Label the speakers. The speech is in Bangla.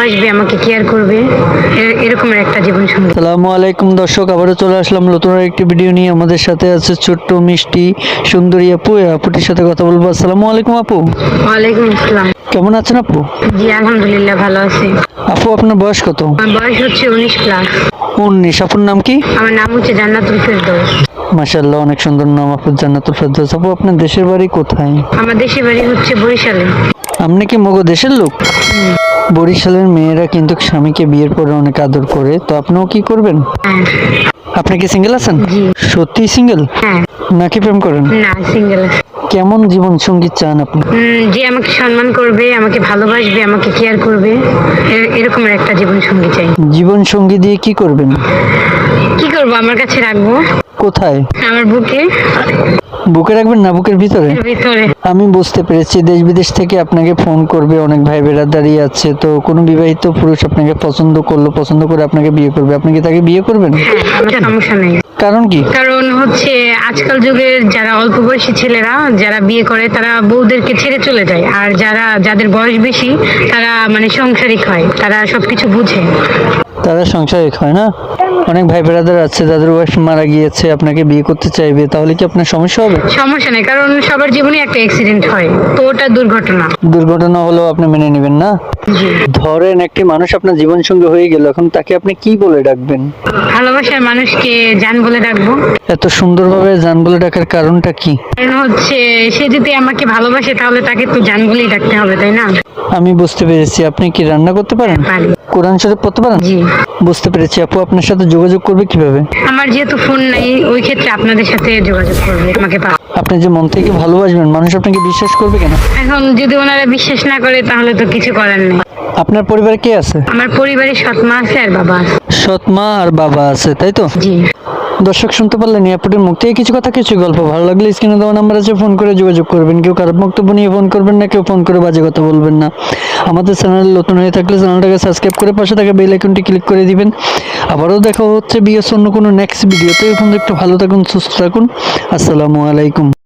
Speaker 1: আসবে, আমাকে কেয়ার করবে, এরকমের একটা জীবন সঙ্গী।
Speaker 2: আসসালামু আলাইকুম দর্শক, আবারও চলে আসলাম নতুন একটি ভিডিও নিয়ে। আমাদের সাথে আছে ছোট্ট মিষ্টি সুন্দরী আপু। আপুটির সাথে কথা বলবো। আসসালামু আলাইকুম আপু।
Speaker 1: ওয়ালাইকুম আসসালাম।
Speaker 2: কেমন আছেন আপু?
Speaker 1: জি আলহামদুলিল্লাহ, ভালো আছি।
Speaker 2: আপু আপনার বয়স কত?
Speaker 1: আমার বয়স হচ্ছে 19+।
Speaker 2: 19। আপুর নাম কি?
Speaker 1: আমার নাম হচ্ছে জান্নাতুল ফেরদৌস।
Speaker 2: মাশাআল্লাহ, অনেক সুন্দর নাম আপুর, জান্নাতুল ফেরদৌস। আপু আপনার দেশের বাড়ি কোথায়?
Speaker 1: আমার দেশের বাড়ি হচ্ছে বরিশালে।
Speaker 2: আপনি কি মগো দেশের লোক? বরিশালের মেয়েরা কিন্তু স্বামীকে বিয়ের পরে অনেক আদর করে, তো আপনিও কি করবেন?
Speaker 1: হ্যাঁ।
Speaker 2: আপনি কি সিঙ্গেল আছেন?
Speaker 1: জি।
Speaker 2: সত্যি সিঙ্গেল
Speaker 1: হ্যাঁ।
Speaker 2: নাকি প্রেম করেন?
Speaker 1: না, সিঙ্গেল আছে।
Speaker 2: কেমন জীবন সঙ্গী চান আপনি?
Speaker 1: যে আমাকে সম্মান করবে, আমাকে ভালোবাসবে, আমাকে কেয়ার করবে, এরকমের একটা জীবন সঙ্গী চাই।
Speaker 2: জীবন সঙ্গী দিয়ে কি করবেন?
Speaker 1: কি করবো, আমার কাছে রাখবো।
Speaker 2: কোথায়?
Speaker 1: আমার বুকে।
Speaker 2: বুকে রাখবেন না বুকের ভিতরে?
Speaker 1: ভিতরে।
Speaker 2: আমি বুঝতে পেরেছি, দেশ বিদেশ থেকে আপনাকে ফোন করবে, অনেক ভাই বেরাদারি আছে, তো কোনো বিবাহিত পুরুষ আপনাকে পছন্দ করলো, পছন্দ করে আপনাকে বিয়ে করবে, আপনি কি তাকে বিয়ে করবেন?
Speaker 1: হ্যাঁ, আমার সমস্যা নেই।
Speaker 2: কারণ কি?
Speaker 1: কারণ হচ্ছে আজকাল যুগের যারা অল্প বয়সী ছেলেরা যারা বিয়ে করে তারা বউদেরকে ছেড়ে চলে যায়, আর যাদের বয়স বেশি তারা মানে সাংসারিক হয়, তারা সবকিছু বুঝে।
Speaker 2: তারা সাংসারিক হয় না? অনেক ভাই বেরাদার আছে যাদের ওয়াইফ মারা গিয়েছে, আপনাকে বিয়ে করতে চাইবে, তাহলে কি আপনার সমস্যা হবে?
Speaker 1: সমস্যা নেই, কারণ সবার জীবনে একটা অ্যাক্সিডেন্ট হয়, তো ওটা দুর্ঘটনা।
Speaker 2: দুর্ঘটনা হলেও আপনি মেনে নেবেন না?
Speaker 1: জি।
Speaker 2: ধরেন একটি মানুষ আপনার জীবন সঙ্গী হয়ে গেল, এখন তাকে আপনি কি বলে ডাকবেন?
Speaker 1: ভালোবাসার মানুষকে জান বলে ডাকবো।
Speaker 2: এত সুন্দরভাবে জান বলে ডাকার কারণটা কি?
Speaker 1: কারণ হচ্ছে সে যদি আমাকে ভালোবাসে তাহলে তাকে তো জান বলেই ডাকতে হবে, তাই না?
Speaker 2: আমি বুঝতে পেরেছি। আপনি কি রান্না করতে পারেন?
Speaker 1: পারি।
Speaker 2: কোরআন শরীফ পড়তে পারেন?
Speaker 1: জি।
Speaker 2: বুঝতে পেরেছি। আপু আপনার সাথে যোগাযোগ করবে কিভাবে?
Speaker 1: আমার যেহেতু ফোন নাই, ওই ক্ষেত্রে আপনাদের সাথে যোগাযোগ করবে আমাকে
Speaker 2: আপনি যে মন থেকে ভালোবাসবেন, মানুষ আপনাকে বিশ্বাস করবে কেন?
Speaker 1: এখন যদি ওনারা বিশ্বাস না করে তাহলে তো কিছু করার নেই।
Speaker 2: আপনার পরিবারে কে আছে?
Speaker 1: আমার পরিবারে সৎ মা আছে আর বাবা আছে।
Speaker 2: সৎ মা আর বাবা আছে, তাই তো?
Speaker 1: জি।
Speaker 2: দর্শক শুনতে পারলেন আপুটির মুখ থেকে কিছু কথা, কিছু গল্প। ভালো লাগলে স্ক্রিনে দেওয়া নাম্বার আছে, ফোন করে যোগাযোগ করবেন। কেউ খারাপ বক্তব্য নিয়ে ফোন করবেন না, কেউ ফোন করে বাজে কথা বলবেন না। আমাদের চ্যানেল নতুন হয়ে থাকলে চ্যানেলটাকে সাবস্ক্রাইব করে পাশে থাকা বেল আইকনটি ক্লিক করে দিবেন। আবারও দেখা হচ্ছে বিএস অন্য কোনো নেক্সট ভিডিওতে। এখন একটু ভালো থাকুন, সুস্থ থাকুন। আসসালামু আলাইকুম।